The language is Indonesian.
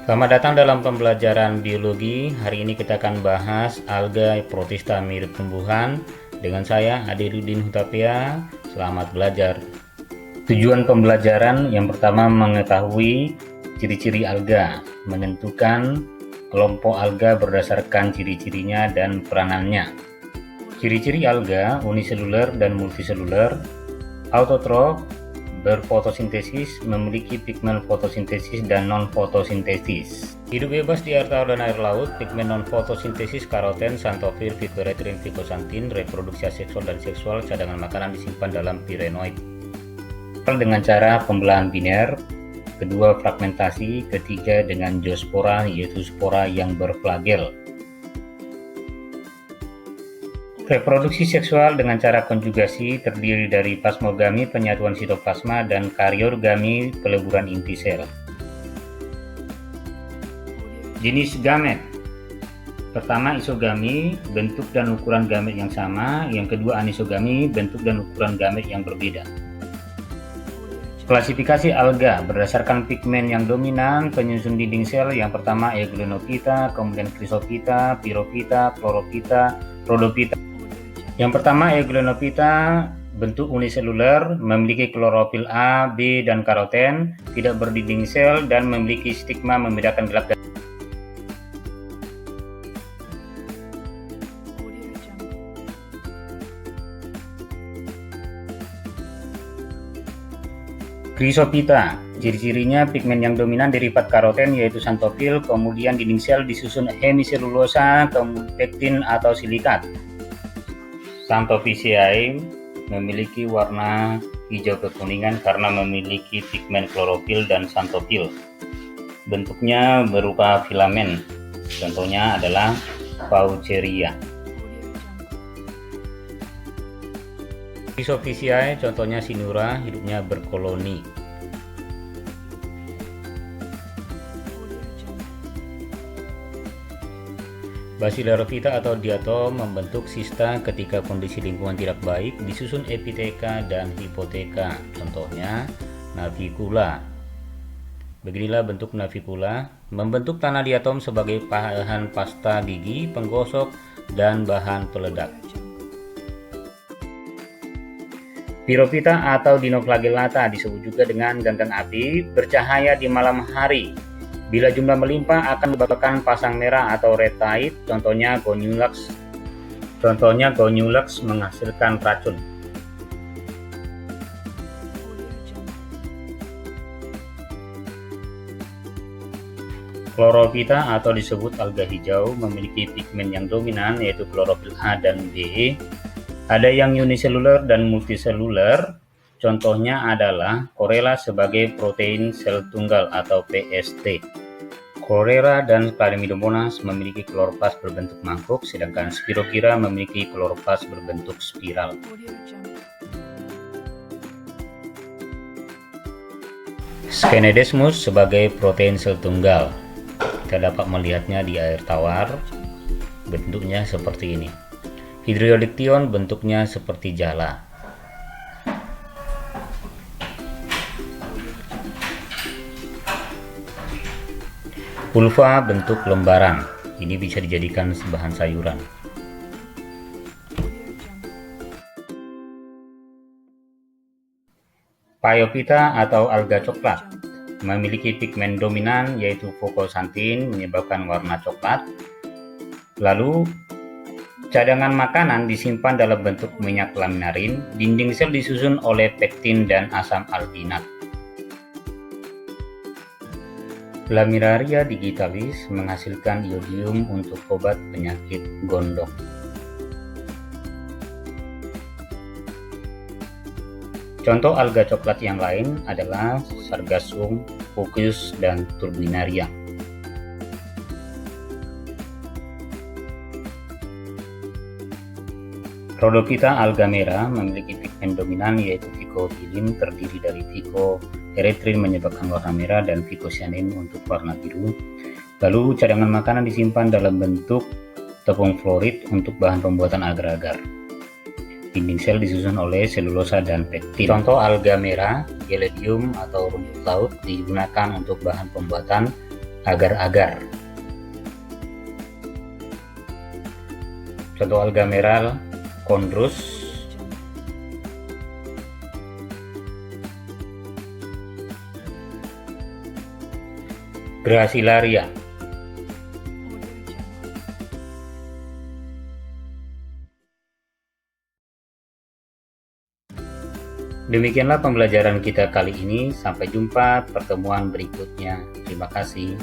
Selamat datang dalam pembelajaran biologi. Hari ini kita akan bahas alga protista mirip tumbuhan dengan saya Adeludin Hutapea. Selamat belajar. Tujuan pembelajaran yang pertama mengetahui ciri-ciri alga, menentukan kelompok alga berdasarkan ciri-cirinya dan peranannya. Ciri-ciri alga uniseluler dan multiseluler, autotrof, berfotosintesis, memiliki pigmen fotosintesis dan non-fotosintesis. Hidup bebas di air tawar dan air laut. Pigmen non-fotosintesis karoten, xanthophyll, phycoerythrin, phycocyantin. Reproduksi aseksual dan seksual. Cadangan makanan disimpan dalam pirenoid. Dengan cara pembelahan biner. Kedua, fragmentasi. Ketiga, dengan zoospora, yaitu spora yang berflagel. Reproduksi seksual dengan cara konjugasi terdiri dari plasmogami, penyatuan sitoplasma, dan kariorgami, peleburan inti sel. Jenis gamet. Pertama, isogami, bentuk dan ukuran gamet yang sama. Yang kedua, anisogami, bentuk dan ukuran gamet yang berbeda. Klasifikasi alga berdasarkan pigmen yang dominan, penyusun dinding sel. Yang pertama, Euglenophyta, kemudian Chrysophyta, Pyrophyta, Chlorophyta, Rhodophyta. Yang pertama, Euglenophyta, bentuk uniseluler, memiliki klorofil A, B, dan karoten, tidak berdinding sel, dan memiliki stigma membedakan gelap dan Chrysophyta. Ciri-cirinya pigmen yang dominan derivat karoten yaitu xanthophyll, kemudian dinding sel disusun hemiselulosa, kemudian pektin atau silikat. Xanthophyceae memiliki warna hijau kekuningan karena memiliki pigmen klorofil dan xanthophyll. Bentuknya berupa filamen, contohnya adalah Paucheria. Chrysophyceae contohnya Sinura, hidupnya berkoloni. Basilarophyta atau diatom membentuk sista ketika kondisi lingkungan tidak baik, disusun epiteka dan hipoteka, contohnya Navicula. Beginilah bentuk Navicula, membentuk tanah diatom sebagai bahan pasta gigi, penggosok, dan bahan peledak. Pyrophyta atau Dinoflagellata disebut juga dengan ganggang api, bercahaya di malam hari. Bila jumlah melimpah akan menyebabkan pasang merah atau red tide, contohnya Gonyulax. Contohnya Gonyulax menghasilkan racun. Chlorophyta atau disebut alga hijau memiliki pigmen yang dominan yaitu klorofil A dan B. Ada yang uniseluler dan multiseluler. Contohnya adalah Chlorella sebagai protein sel tunggal atau PST. Chlorella dan Chlamydomonas memiliki kloroplas berbentuk mangkuk, sedangkan Spirogyra memiliki kloroplas berbentuk spiral. Scenedesmus sebagai protein sel tunggal. Kita dapat melihatnya di air tawar, bentuknya seperti ini. Hydrodiction bentuknya seperti jala. Pulva bentuk lembaran, ini bisa dijadikan bahan sayuran. Phaeophyta atau alga coklat memiliki pigmen dominan yaitu phycocyantin menyebabkan warna coklat. Lalu cadangan makanan disimpan dalam bentuk minyak laminarin, dinding sel disusun oleh pektin dan asam albinat. Laminaria digitalis menghasilkan iodium untuk obat penyakit gondok. Contoh alga coklat yang lain adalah Sargassum, Fucus, dan Turbinaria. Rhodophyta alga merah memiliki pigmen dominan yaitu phycobilin, terdiri dari phycoerythrin menyebabkan warna merah dan phycocyanin untuk warna biru. Lalu cadangan makanan disimpan dalam bentuk tepung fluorid untuk bahan pembuatan agar-agar. Dinding sel disusun oleh selulosa dan pektin. Contoh alga merah, Geledium atau rumput laut digunakan untuk bahan pembuatan agar-agar. Contoh alga merah, Chondrus, Gracilaria. Demikianlah pembelajaran kita kali ini. Sampai jumpa pertemuan berikutnya. Terima kasih.